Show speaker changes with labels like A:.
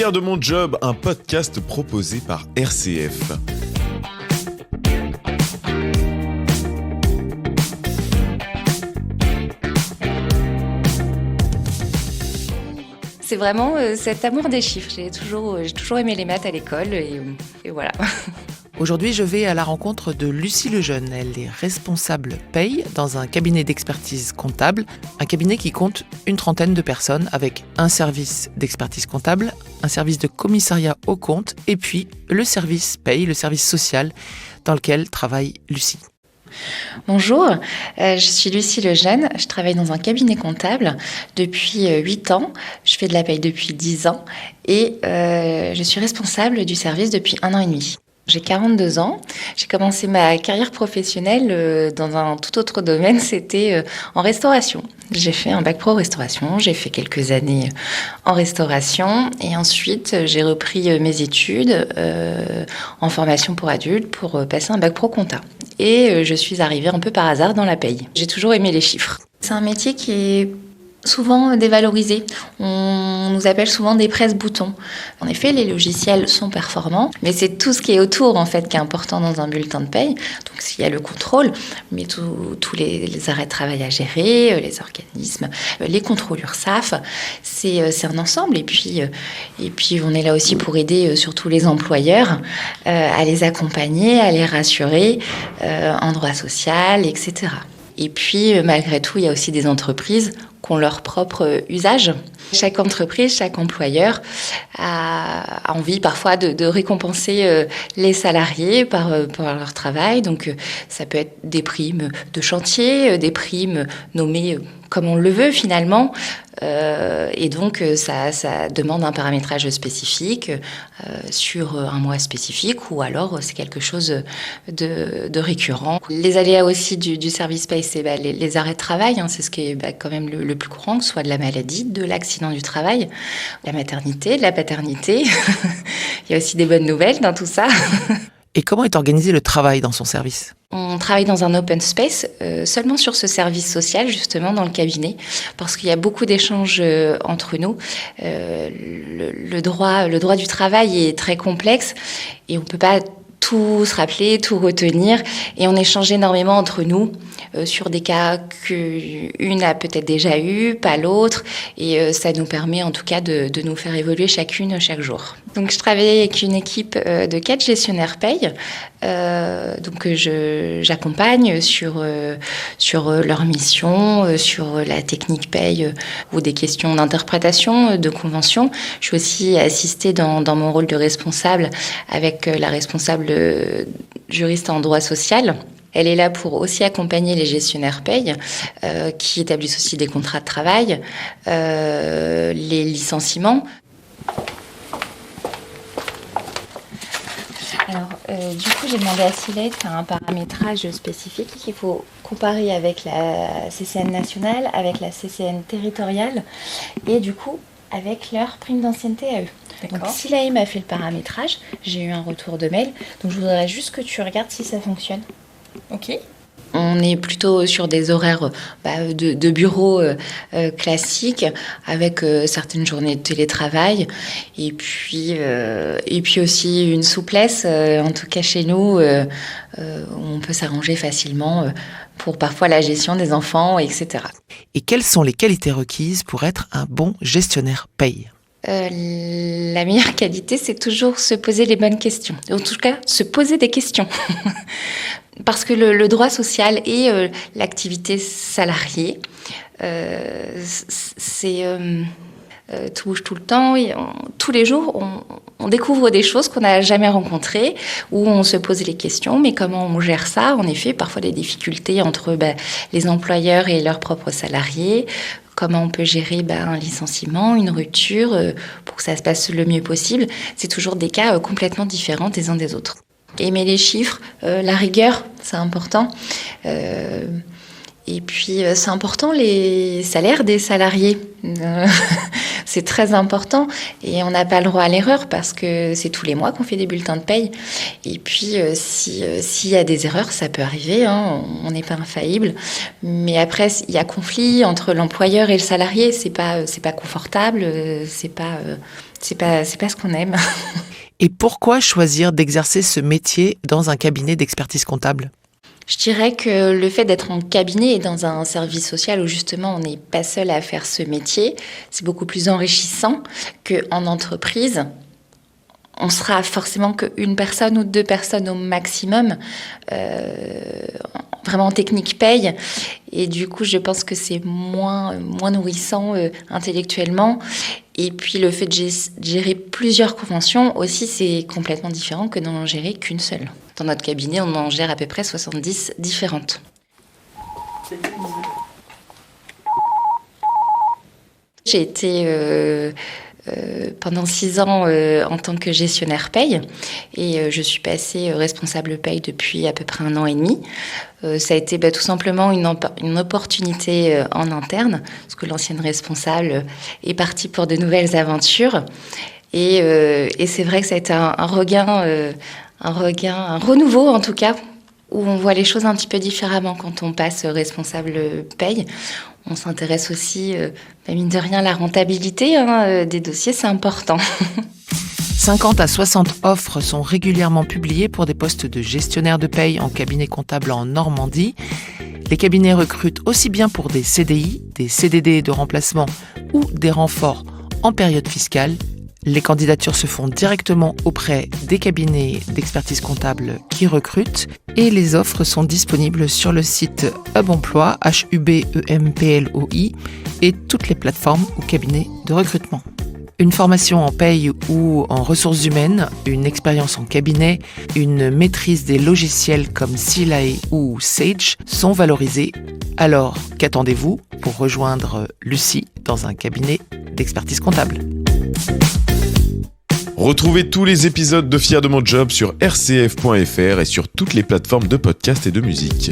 A: Fier de mon job, un podcast proposé par RCF.
B: C'est vraiment cet amour des chiffres. J'ai toujours aimé les maths à l'école et voilà.
C: Aujourd'hui, je vais à la rencontre de Lucie Lejeune. Elle est responsable paye dans un cabinet d'expertise comptable, un cabinet qui compte une trentaine de personnes avec un service d'expertise comptable, un service de commissariat aux comptes et puis le service paye, le service social dans lequel travaille Lucie.
B: Bonjour, je suis Lucie Lejeune, je travaille dans un cabinet comptable depuis 8 ans, je fais de la paye depuis 10 ans et je suis responsable du service depuis 1 an et demi. J'ai 42 ans, j'ai commencé ma carrière professionnelle dans un tout autre domaine, c'était en restauration. J'ai fait un bac pro restauration, j'ai fait quelques années en restauration et ensuite j'ai repris mes études en formation pour adultes pour passer un bac pro compta. Et je suis arrivée un peu par hasard dans la paye. J'ai toujours aimé les chiffres. C'est un métier qui est souvent dévalorisé. On nous appelle souvent des presse-boutons. En effet, les logiciels sont performants, mais c'est tout ce qui est autour en fait qui est important dans un bulletin de paye. Donc s'il y a le contrôle, mais tous les arrêts de travail à gérer, les organismes, les contrôles URSSAF, c'est un ensemble. Et puis on est là aussi pour aider surtout les employeurs à les accompagner, à les rassurer en droit social, etc. Et puis malgré tout, il y a aussi des entreprises qui ont leur propre usage. Chaque entreprise, chaque employeur a envie parfois de récompenser les salariés par leur travail. Donc ça peut être des primes de chantier, des primes nommées comme on le veut finalement. Et donc ça demande un paramétrage spécifique sur un mois spécifique ou alors c'est quelque chose de récurrent. Les aléas aussi du service paye, c'est les arrêts de travail. C'est ce qui est quand même le plus courant, que ce soit de la maladie, de l'accident du travail, la maternité, de la paternité. Il y a aussi des bonnes nouvelles dans tout ça.
C: Et comment est organisé le travail dans son service ?
B: On travaille dans un open space, seulement sur ce service social, justement, dans le cabinet, parce qu'il y a beaucoup d'échanges entre nous. Le droit du travail est très complexe et on ne peut pas tout se rappeler, tout retenir. Et on échange énormément entre nous sur des cas qu'une a peut-être déjà eu, pas l'autre. Et ça nous permet en tout cas de nous faire évoluer chacune chaque jour. Donc je travaille avec une équipe de 4 gestionnaires paye. Donc j'accompagne sur leur mission, sur la technique paye ou des questions d'interprétation de convention. Je suis aussi assistée dans mon rôle de responsable avec la responsable juriste en droit social. Elle est là pour aussi accompagner les gestionnaires paye qui établissent aussi des contrats de travail, les licenciements. Alors, du coup, j'ai demandé à Silette un paramétrage spécifique qu'il faut comparer avec la CCN nationale, avec la CCN territoriale et du coup, avec leur prime d'ancienneté à eux. D'accord. Donc, Silaï m'a fait le paramétrage, j'ai eu un retour de mail, donc je voudrais juste que tu regardes si ça fonctionne.
D: Ok.
B: On est plutôt sur des horaires de bureau classiques avec certaines journées de télétravail et puis aussi une souplesse, en tout cas chez nous, on peut s'arranger facilement pour parfois la gestion des enfants, etc.
C: Et quelles sont les qualités requises pour être un bon gestionnaire paye ?
B: La meilleure qualité, c'est toujours se poser les bonnes questions. En tout cas, se poser des questions. Parce que le droit social et l'activité salariée, tout bouge tout le temps. Tous les jours, on découvre des choses qu'on n'a jamais rencontrées, où on se pose les questions, mais comment on gère ça ? En effet, parfois des difficultés entre les employeurs et leurs propres salariés. Comment on peut gérer un licenciement, une rupture, pour que ça se passe le mieux possible. C'est toujours des cas complètement différents des uns des autres. Aimer les chiffres, la rigueur, c'est important. Et puis, c'est important les salaires des salariés. C'est très important et on n'a pas le droit à l'erreur parce que c'est tous les mois qu'on fait des bulletins de paye. Et puis, s'il y a des erreurs, ça peut arriver, hein, on n'est pas infaillible. Mais après, il y a conflit entre l'employeur et le salarié. C'est pas confortable, c'est pas ce qu'on aime.
C: Et pourquoi choisir d'exercer ce métier dans un cabinet d'expertise comptable ?
B: Je dirais que le fait d'être en cabinet et dans un service social où justement on n'est pas seul à faire ce métier, c'est beaucoup plus enrichissant qu'en entreprise. On sera forcément qu'une personne ou 2 personnes au maximum, vraiment en technique paye. Et du coup, je pense que c'est moins nourrissant intellectuellement. Et puis, le fait de gérer plusieurs conventions aussi, c'est complètement différent que d'en gérer qu'une seule. Dans notre cabinet, on en gère à peu près 70 différentes. J'ai été pendant 6 ans en tant que gestionnaire paye et je suis passée responsable paye depuis à peu près 1 an et demi. Ça a été tout simplement une opportunité en interne parce que l'ancienne responsable est partie pour de nouvelles aventures et c'est vrai que ça a été un regain, un renouveau en tout cas, où on voit les choses un petit peu différemment quand on passe responsable paye. On s'intéresse aussi, mine de rien, à la rentabilité des dossiers, c'est important.
C: 50 à 60 offres sont régulièrement publiées pour des postes de gestionnaire de paye en cabinet comptable en Normandie. Les cabinets recrutent aussi bien pour des CDI, des CDD de remplacement ou des renforts en période fiscale. Les candidatures se font directement auprès des cabinets d'expertise comptable qui recrutent et les offres sont disponibles sur le site Hub Emploi, HUBEMPLOI, et toutes les plateformes ou cabinets de recrutement. Une formation en paye ou en ressources humaines, une expérience en cabinet, une maîtrise des logiciels comme Silae ou Sage sont valorisées. Alors, qu'attendez-vous pour rejoindre Lucie dans un cabinet d'expertise comptable ?
A: Retrouvez tous les épisodes de Fier de mon job sur rcf.fr et sur toutes les plateformes de podcast et de musique.